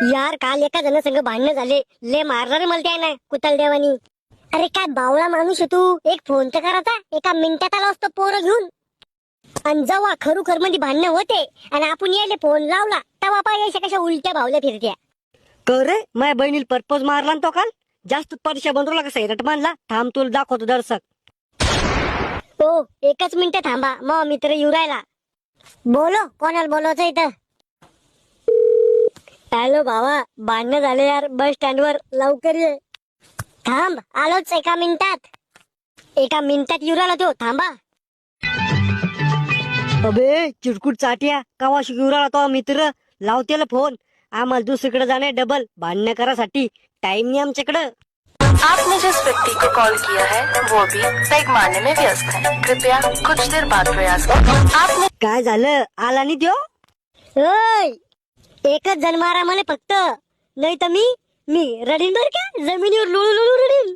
यार काल एका जण संग भांडणं झाले, ले मारणार मला त्या ना कुतल देवानी. अरे काय बावळा माणूस आहे तू, एक फोन तर करायचा, एका मिनिटात आला असतो पोरं घेऊन. आणि जेव्हा खरोखर मध्ये भांडणं होते आणि आपण यायले फोन लावला तेव्हा पाहिजे कशा उलट्या भावल्या फिरत्या. कर रे माझ्या बहिणीला परपोज मारला ना तो काल. जास्त परीक्षा बनवला का सैरट मानला. थांब तुला दाखवतो दर्शक. हो एकच मिनिट थांबा, मग मित्र येऊ राहिला. बोलो, कोणाला बोलवायचं इथं? हॅलो भावा, भांडणं झाले यार बस स्टँड वर, लवकर ये. थांब आलोच एका मिनिटात. एका मिनिटात येऊ राहिला तो, थांबा. अबे चिरकुट चाटिया कवा शिकू राहिला तो मित्र. लावतेला फोन. आम्हाला दुसरीकडे जाणे डबल भांडणं करासाठी. टाइम नाही आमच्याकडं. आपने जिस व्यक्ति को कॉल किया है वो भी पैग मारने में व्यस्त है। कृपया कुछ देर बाद प्रयास करें। आपने काय झालं, आला नाही त्यो? ओय, एकच जण मारा मला फक्त, नाही तर मी रडीन बर का, जमिनीवर लुळू लुळू रडीन.